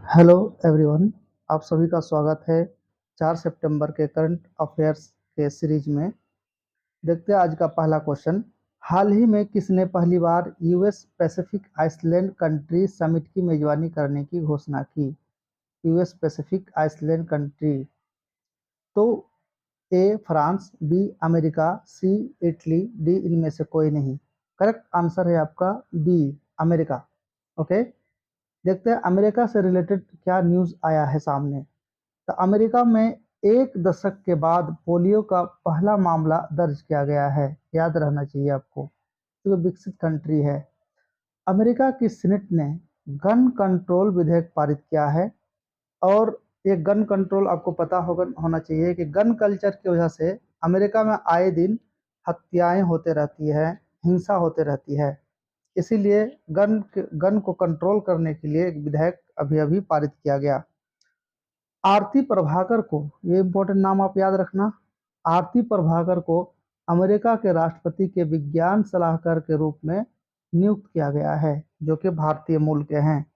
Hello everyone, आप सभी का स्वागत है 4 सितंबर के करंट अफेयर्स के सीरीज में। देखते हैं आज का पहला क्वेश्चन। हाल ही में किसने पहली बार US Pacific island country summit की मेजबानी करने की घोषणा की? यूएस पैसिफिक आइसलैंड कंट्री, तो A France, B America, C Italy, D इनमें से कोई नहीं। करेक्ट आंसर है आपका बी, अमेरिका। ओके, देखते हैं अमेरिका से रिलेटेड क्या न्यूज़ आया है सामने। तो अमेरिका में एक दशक के बाद पोलियो का पहला मामला दर्ज किया गया है। याद रहना चाहिए आपको, तो विकसित कंट्री है। अमेरिका की सीनेट ने गन कंट्रोल विधेयक पारित किया है। और ये गन कंट्रोल आपको पता होना चाहिए कि गन कल्चर की वजह से अमेरिका में आए दिन हत्याएं होते रहती है, हिंसा होते रहती है। इसीलिए गन को कंट्रोल करने के लिए एक विधेयक अभी अभी पारित किया गया। आरती प्रभाकर को, ये इम्पोर्टेंट नाम आप याद रखना, आरती प्रभाकर को अमेरिका के राष्ट्रपति के विज्ञान सलाहकार के रूप में नियुक्त किया गया है, जो कि भारतीय मूल के हैं।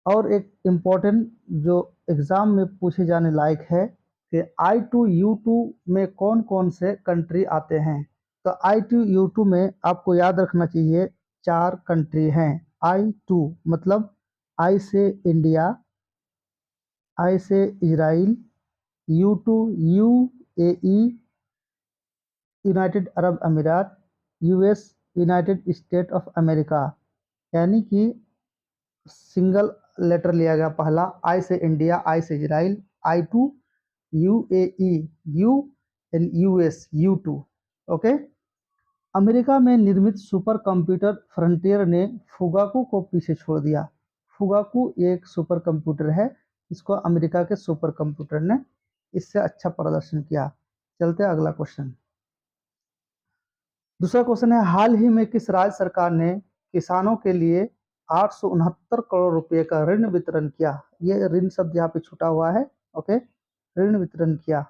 और एक इम्पोर्टेंट जो एग्जाम में पूछे जाने लायक है कि I2U2 में कौन कौन से कंट्री आते हैं। तो I2U2 में आपको याद रखना चाहिए 4 कंट्री हैं। I2 मतलब आई से इंडिया, आई से Israel, U2 UAE, United Arab अमीरात, US, United state of America. यानी कि सिंगल लेटर लिया गया पहला, आई से इंडिया, आई से Israel, I2 UAE, you and US, U2। Okay, America में निर्मित सुपर कंप्यूटर फ्रंटियर ने फुगाकू को पीछे छोड़ दिया। फुगाकू एक सुपर कंप्यूटर है, इसको अमेरिका के सुपर कंप्यूटर ने इससे अच्छा प्रदर्शन किया। चलते हैं अगला क्वेश्चन। दूसरा क्वेश्चन है, हाल ही में किस राज्य सरकार ने किसानों के लिए 869 करोड़ रुपए का ऋण वितरण किया? ये ऋण शब्द यहाँ पे छूटा हुआ है। ओके, ऋण वितरण किया,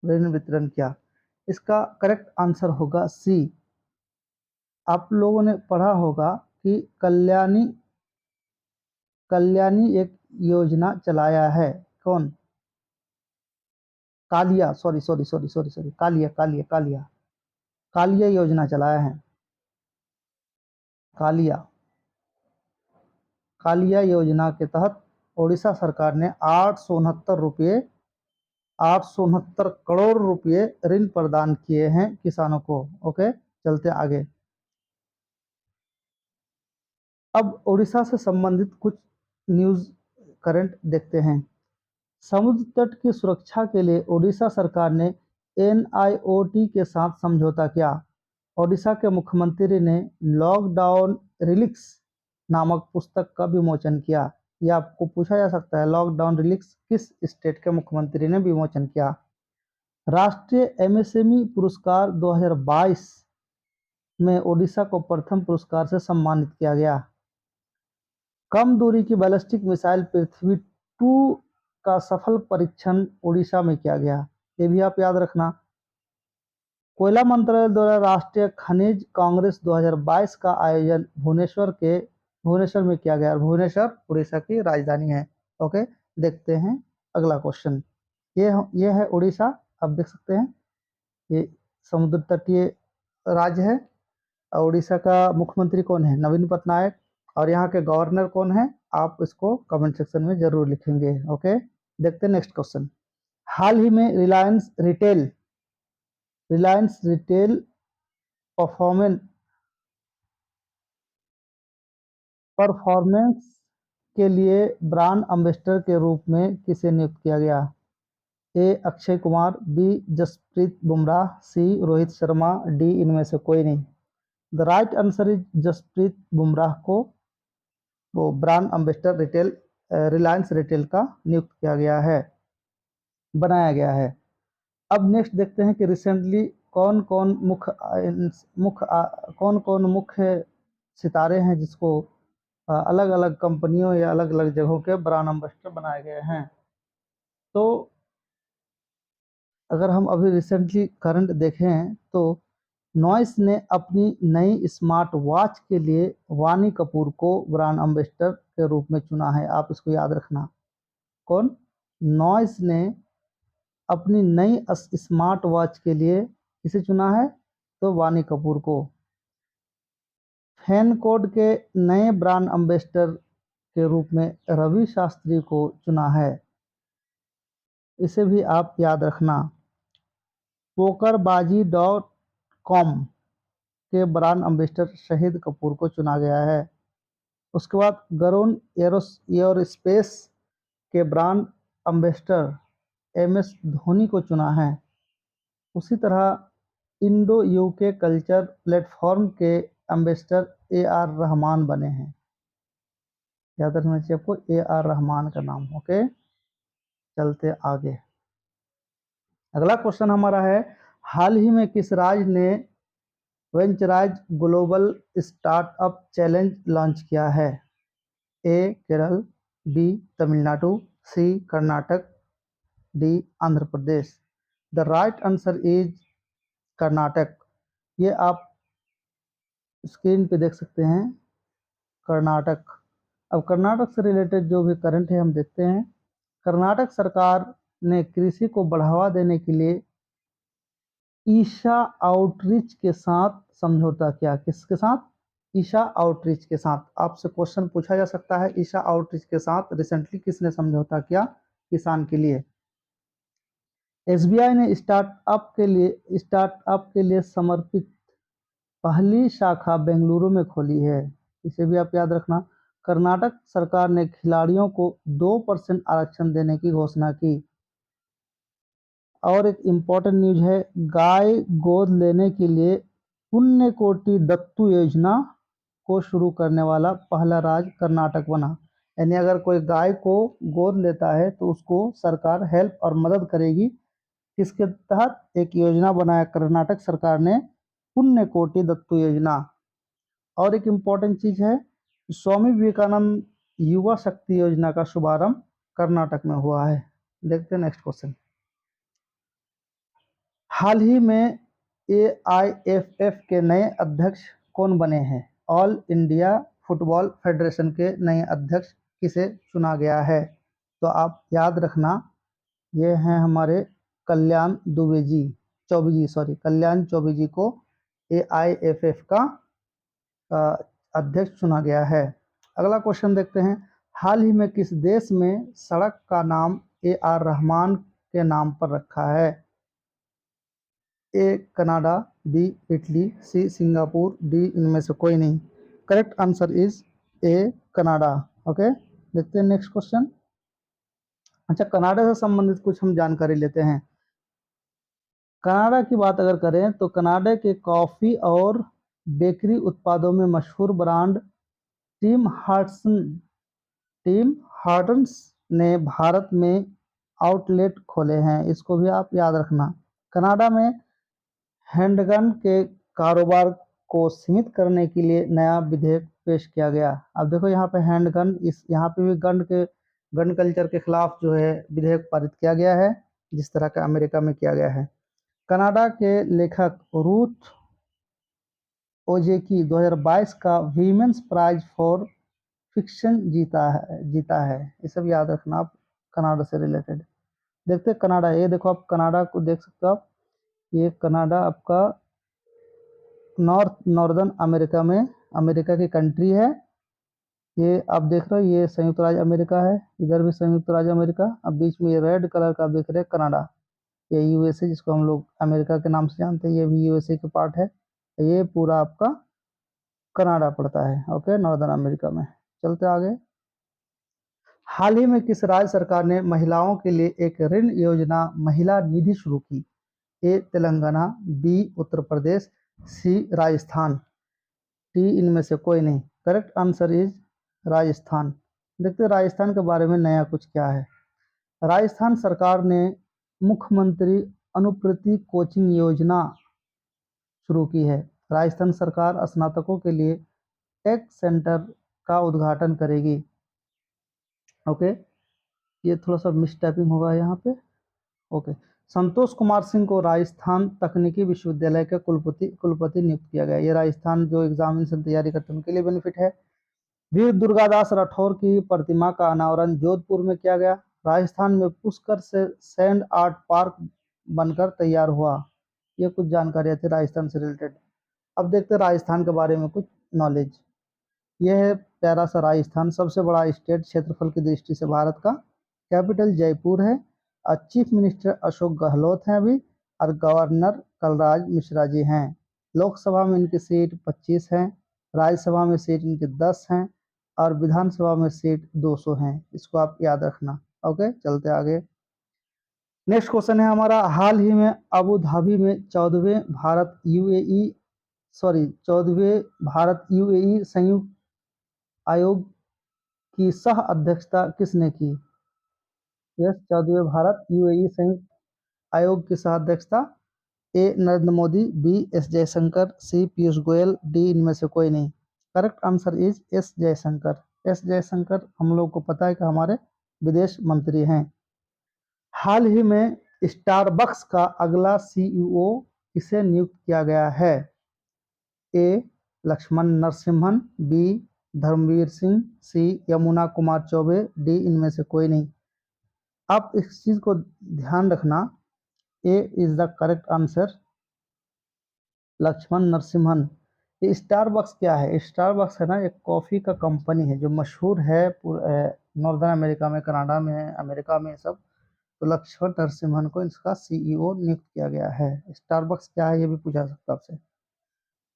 ऋण वितरण किया। इसका करेक्ट आंसर होगा सी। आप लोगों ने पढ़ा होगा कि कल्याणी कल्याणी एक योजना चलाया है। कौन? Kalia, sorry sorry sorry sorry sorry, Kalia Kalia Kalia Kalia योजना चलाया है। कालिया कालिया योजना के तहत ओडिशा सरकार ने 869 करोड़ रुपए ऋण प्रदान किए हैं किसानों को। ओके, चलते आगे। अब ओडिशा से संबंधित कुछ न्यूज़ करंट देखते हैं। समुद्र तट की सुरक्षा के लिए ओडिशा सरकार ने NIOT के साथ समझौता किया। ओडिशा के मुख्यमंत्री ने लॉकडाउन रिलिक्स नामक पुस्तक का विमोचन किया। यह आपको पूछा जा सकता है, लॉकडाउन रिलिक्स किस स्टेट के मुख्यमंत्री ने विमोचन किया? राष्ट्रीय MSME पुरस्कार 2022 में ओडिशा को प्रथम पुरस्कार से सम्मानित किया गया। कम दूरी की बैलिस्टिक मिसाइल पृथ्वी 2 का सफल परीक्षण ओडिशा में किया गया। ये भी आप याद रखना। कोयला मंत्रालय द्वारा राष्ट्रीय खनिज कांग्रेस 2022 का आयोजन भुवनेश्वर में किया गया। भुवनेश्वर उड़ीसा की राजधानी है। ओके, देखते हैं अगला क्वेश्चन। ये है उड़ीसा, आप देख सकते हैं, ये समुद्र तटीय राज्य है। और उड़ीसा का मुख्यमंत्री कौन है? नवीन पटनायक। और यहाँ के गवर्नर कौन है? आप इसको कमेंट सेक्शन में जरूर लिखेंगे। ओके, देखते हैं नेक्स्ट क्वेश्चन। हाल ही में रिलायंस रिटेल परफॉर्मेंस के लिए ब्रांड एम्बेसडर के रूप में किसे नियुक्त किया गया? A Akshay Kumar, B Jasprit Bumrah, C Rohit Sharma, D इनमें से कोई नहीं। The right answer is Jasprit Bumrah को वो ब्रांड एम्बेसडर रिलायंस रिटेल का नियुक्त किया गया है, बनाया गया है। अब नेक्स्ट देखते हैं कि रिसेंटली कौन कौन मुख्य सितारे हैं जिसको अलग अलग कंपनियों या अलग अलग जगहों के ब्रांड एम्बेसडर बनाए गए हैं। तो अगर हम अभी रिसेंटली करंट देखें तो नॉइस ने अपनी नई स्मार्ट वॉच के लिए वानी कपूर को ब्रांड एम्बेसडर के रूप में चुना है। आप इसको याद रखना। कौन? नॉइस ने अपनी नई स्मार्ट वॉच के लिए किसे चुना है? तो वानी कपूर को। फैन कोड के नए ब्रांड एम्बेसडर के रूप में रवि शास्त्री को चुना है। इसे भी आप याद रखना। pokerbazi.com के ब्रांड एम्बेसडर शहीद कपूर को चुना गया है। उसके बाद गरुण एयरोस्पेस के ब्रांड एम्बेसडर MS धोनी को चुना है। उसी तरह इंडो यूके कल्चर प्लेटफॉर्म के एम्बेसडर AR रहमान बने हैं। याद रखना चाहिए आपको AR रहमान का नाम। ओके, चलते आगे। अगला क्वेश्चन हमारा है, हाल ही में किस राज्य ने वेंचराइज ग्लोबल स्टार्टअप चैलेंज लॉन्च किया है? A Kerala, B Tamil Nadu, C Karnataka, D Andhra Pradesh. The right answer is Karnataka. ये आप स्क्रीन पे देख सकते हैं, कर्नाटक। अब कर्नाटक से रिलेटेड जो भी करंट है हम देखते हैं। कर्नाटक सरकार ने कृषि को बढ़ावा देने के लिए ईशा आउटरीच के साथ समझौता किया। किसके साथ? ईशा आउटरीच के साथ। आपसे क्वेश्चन पूछा जा सकता है, ईशा आउटरीच के साथ रिसेंटली किसने समझौता किया किसान के लिए? SBI ने स्टार्टअप के लिए समर्पित पहली शाखा बेंगलुरु में खोली है। इसे भी आप याद रखना। कर्नाटक सरकार ने खिलाड़ियों को 2% आरक्षण देने की घोषणा की। और एक इम्पोर्टेंट न्यूज है, गाय गोद लेने के लिए पुण्य कोटि दत्तू योजना को शुरू करने वाला पहला राज्य कर्नाटक बना। यानी अगर कोई गाय को गोद लेता है तो उसको सरकार हेल्प और मदद करेगी। इसके तहत एक योजना बनाया कर्नाटक सरकार ने, पुण्य कोटि दत्तू योजना। और एक इम्पोर्टेंट चीज है, स्वामी विवेकानंद युवा शक्ति योजना का शुभारंभ कर्नाटक में हुआ है। देखते हैं नेक्स्ट क्वेश्चन। हाल ही में AIFF के नए अध्यक्ष कौन बने हैं? ऑल इंडिया फुटबॉल फेडरेशन के नए अध्यक्ष किसे चुना गया है? तो आप याद रखना, ये हैं हमारे कल्याण चौबे जी को AIFF का अध्यक्ष चुना गया है। अगला क्वेश्चन देखते हैं, हाल ही में किस देश में सड़क का नाम AR रहमान के नाम पर रखा है? A Canada, B Italy, C Singapore, D इनमें से कोई नहीं। Correct answer is A Canada. Okay, देखते हैं नेक्स्ट क्वेश्चन। अच्छा, कनाडा से संबंधित कुछ हम जानकारी लेते हैं। कनाडा की बात अगर करें तो कनाडा के कॉफ़ी और बेकरी उत्पादों में मशहूर ब्रांड टिम हार्टन्स ने भारत में आउटलेट खोले हैं। इसको भी आप याद रखना। कनाडा में हैंडगन के कारोबार को सीमित करने के लिए नया विधेयक पेश किया गया। अब देखो यहाँ पे हैंडगन, इस यहाँ पे भी गन कल्चर के खिलाफ जो है विधेयक पारित किया गया है, जिस तरह का अमेरिका में किया गया है। कनाडा के लेखक रूथ ओजेकी 2022 का वीमेंस प्राइज फॉर फिक्शन जीता है। ये सब याद रखना आप कनाडा से रिलेटेड। देखते हैं कनाडा। ये देखो, आप कनाडा को देख सकते हो आप। ये कनाडा आपका नॉर्दर्न अमेरिका में, अमेरिका की कंट्री है। ये आप देख रहे हो, ये संयुक्त राज्य अमेरिका है, इधर भी संयुक्त राज्य अमेरिका। अब बीच में ये रेड कलर का आप देख रहे हैं कनाडा, ये USA जिसको हम लोग अमेरिका के नाम से जानते हैं, ये भी USA के पार्ट है। ये पूरा आपका कनाडा पड़ता है। ओके, नॉर्दर्न अमेरिका में। चलते आगे। हाल ही में किस राज्य सरकार ने महिलाओं के लिए एक ऋण योजना महिला निधि शुरू की? A Telangana, B Uttar Pradesh, C Rajasthan, D इनमें से कोई नहीं। Correct answer is Rajasthan. देखते हैं राजस्थान के बारे में नया कुछ क्या है। राजस्थान सरकार ने मुख्यमंत्री अनुप्रति कोचिंग योजना शुरू की है। राजस्थान सरकार स्नातकों के लिए टेक सेंटर का उद्घाटन करेगी। ओके, ये थोड़ा सा मिस टाइपिंग होगा यहाँ पे। ओके, संतोष कुमार सिंह को राजस्थान तकनीकी विश्वविद्यालय के कुलपति नियुक्त किया गया। ये राजस्थान जो एग्जामिनेशन तैयारी करते हैं उनके लिए बेनिफिट है। वीर दुर्गादास राठौर की प्रतिमा का अनावरण जोधपुर में किया गया। राजस्थान में पुष्कर से सैंड आर्ट पार्क बनकर तैयार हुआ। ये कुछ जानकारियां थी राजस्थान से रिलेटेड। अब देखते हैं राजस्थान के बारे में कुछ नॉलेज। यह है प्यारा सा राजस्थान, सबसे बड़ा स्टेट क्षेत्रफल की दृष्टि से भारत का। कैपिटल जयपुर है। चीफ मिनिस्टर अशोक गहलोत हैं अभी, और गवर्नर कलराज मिश्रा जी हैं। लोकसभा में इनकी सीट 25 हैं, राज्यसभा में सीट इनकी 10 हैं, और विधानसभा में सीट 200 हैं। इसको आप याद रखना। ओके, चलते आगे। नेक्स्ट क्वेश्चन है हमारा, हाल ही में अबू धाबी में 14वें भारत यूएई संयुक्त आयोग की सह अध्यक्षता किसने की? यस, 14वें भारत यूएई संयुक्त आयोग की सह अध्यक्षता ए नरेंद्र मोदी, बी एस जयशंकर, सी पीयूष गोयल, डी इनमें से कोई नहीं। Correct answer is S Jaishankar. S Jaishankar हम लोग को पता है कि हमारे विदेश मंत्री हैं। हाल ही में स्टारबक्स का अगला सीईओ किसे नियुक्त किया गया है? ए लक्ष्मण नरसिम्हन, बी धर्मवीर सिंह, सी यमुना कुमार चौबे, डी इनमें से कोई नहीं। आप इस चीज को ध्यान रखना, A is the correct answer, Laxman Narasimhan. ये स्टारबक्स क्या है? स्टारबक्स है ना, एक कॉफी का कंपनी है जो मशहूर है नॉर्दर्न अमेरिका में, कनाडा में, अमेरिका में सब। तो लक्ष्मण नरसिम्हन को इसका सीईओ नियुक्त किया गया है। स्टारबक्स क्या है ये भी पूछा सकता आपसे।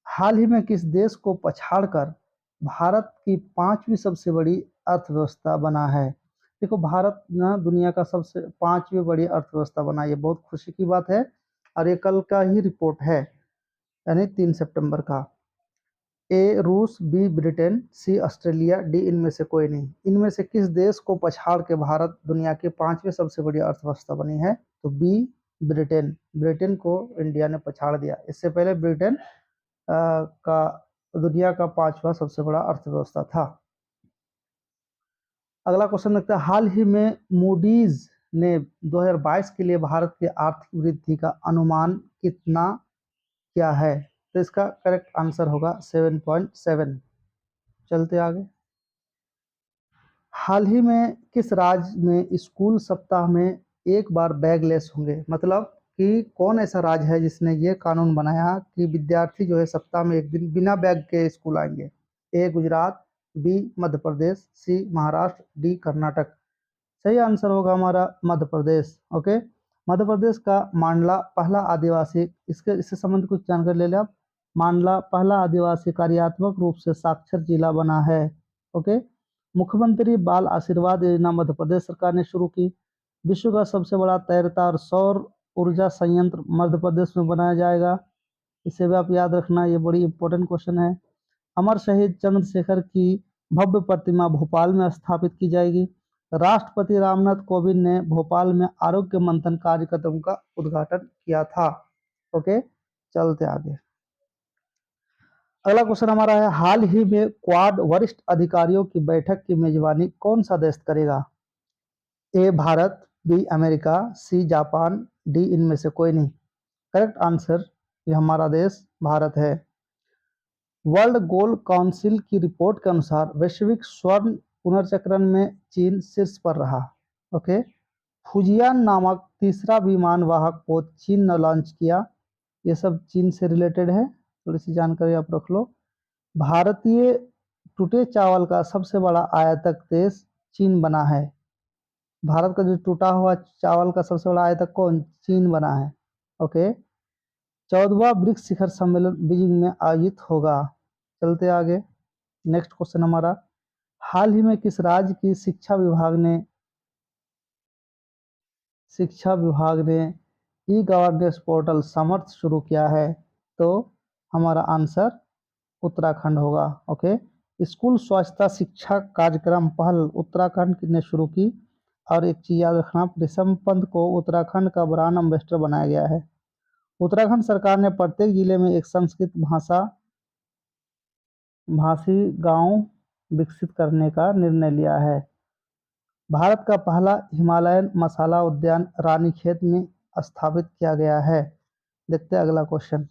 हाल ही में किस देश को पछाड़कर भारत की 5वीं सबसे बड़ी अर्थव्यवस्था बना है? देखो, भारत ना दुनिया का सबसे 5वीं बड़ी अर्थव्यवस्था बना, ये बहुत खुशी की बात है। और ये कल का ही रिपोर्ट है, यानी 3 सितंबर का। ए रूस, बी ब्रिटेन, सी ऑस्ट्रेलिया, डी इनमें से कोई नहीं। इनमें से किस देश को पछाड़ के भारत दुनिया की 5वीं सबसे बड़ी अर्थव्यवस्था बनी है? तो बी ब्रिटेन। ब्रिटेन को इंडिया ने पछाड़ दिया। इससे पहले ब्रिटेन का दुनिया का 5वां सबसे बड़ा अर्थव्यवस्था था। अगला क्वेश्चन देखते हैं, हाल ही में मूडीज ने 2022 के लिए भारत की आर्थिक वृद्धि का अनुमान कितना क्या है? तो इसका करेक्ट आंसर होगा 7.7। चलते आगे। हाल ही में किस राज्य में स्कूल सप्ताह में एक बार बैगलेस होंगे? मतलब कि कौन ऐसा राज्य है जिसने ये कानून बनाया कि विद्यार्थी जो है सप्ताह में एक दिन बिना बैग के स्कूल आएंगे? ए गुजरात, बी मध्य प्रदेश, सी महाराष्ट्र, डी कर्नाटक। सही आंसर होगा हमारा मध्य प्रदेश। ओके, मध्य प्रदेश का मांडला पहला आदिवासी, इससे संबंधित कुछ जानकारी ले लें आप। मांडला पहला आदिवासी कार्यात्मक रूप से साक्षर जिला बना है। ओके, मुख्यमंत्री बाल आशीर्वाद योजना मध्य प्रदेश सरकार ने शुरू की। विश्व का सबसे बड़ा तैरता और सौर ऊर्जा संयंत्र मध्य प्रदेश में बनाया जाएगा। इसे भी आप याद रखना, ये बड़ी इंपॉर्टेंट क्वेश्चन है। अमर शहीद चंद्रशेखर की भव्य प्रतिमा भोपाल में स्थापित की जाएगी। राष्ट्रपति रामनाथ कोविंद ने भोपाल में आरोग्य मंथन कार्यक्रम का उद्घाटन किया था। ओके, चलते आगे। अगला क्वेश्चन हमारा है, हाल ही में क्वाड वरिष्ठ अधिकारियों की बैठक की मेजबानी कौन सा देश करेगा? A Bharat, B America, C Japan, D इनमें से कोई नहीं। करेक्ट आंसर ये हमारा देश भारत है। वर्ल्ड गोल्ड काउंसिल की रिपोर्ट के अनुसार वैश्विक स्वर्ण पुनर्चक्रण में चीन शीर्ष पर रहा। ओके, फुजियान नामक तीसरा विमान वाहक पोत चीन ने लॉन्च किया। ये सब चीन से रिलेटेड है, थोड़ी सी जानकारी आप रख लो। भारतीय टूटे चावल का सबसे बड़ा आयातक देश चीन बना है। भारत का जो टूटा हुआ चावल का सबसे बड़ा आयातक कौन? चीन बना है। ओके, 14वां ब्रिक्स शिखर सम्मेलन बीजिंग में आयोजित होगा। चलते आगे। नेक्स्ट क्वेश्चन हमारा, हाल ही में किस राज्य की शिक्षा विभाग ने ई गवर्नेंस पोर्टल समर्थ शुरू किया है? तो हमारा आंसर उत्तराखंड होगा। ओके, स्कूल स्वच्छता शिक्षा कार्यक्रम पहल उत्तराखंड ने शुरू की। और एक चीज याद रखना, ऋषभ पंत को उत्तराखंड का ब्रांड एम्बेसडर बनाया गया है। उत्तराखंड सरकार ने प्रत्येक जिले में एक संस्कृत भाषी गांव विकसित करने का निर्णय लिया है। भारत का पहला हिमालयन मसाला उद्यान रानीखेत में स्थापित किया गया है? देखते हैं अगला क्वेश्चन।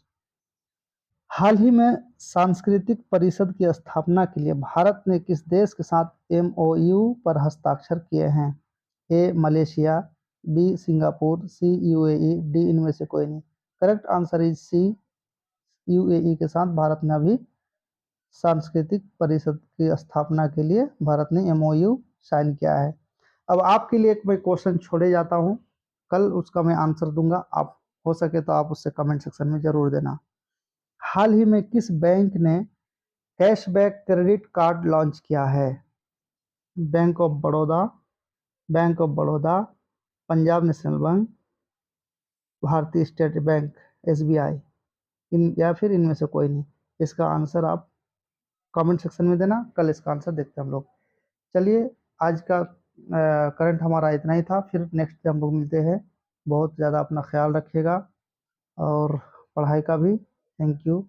हाल ही में सांस्कृतिक परिषद की स्थापना के लिए भारत ने किस देश के साथ एमओयू पर हस्ताक्षर किए हैं? A Malaysia, B Singapore, C UAE, D इनमें से कोई नहीं। Correct answer is C, UAE के साथ भारत ने अभी सांस्कृतिक परिषद की स्थापना के लिए भारत ने एमओयू साइन किया है। अब आपके लिए एक मैं क्वेश्चन छोड़े जाता हूं, कल उसका मैं आंसर दूंगा, आप हो सके तो आप उससे कमेंट सेक्शन में जरूर देना। हाल ही में किस बैंक ने कैशबैक क्रेडिट कार्ड लॉन्च किया है? Bank of Baroda, bank of Baroda, Punjab national bank, भारतीय स्टेट बैंक एसबीआई, इन या फिर इनमें से कोई नहीं। इसका आंसर आप कमेंट सेक्शन में देना, कल इसका आंसर देखते हैं हम लोग। चलिए, आज का करंट हमारा इतना ही था, फिर नेक्स्ट डे हम लोग मिलते हैं। बहुत ज़्यादा अपना ख्याल रखिएगा और पढ़ाई का भी। Thank you.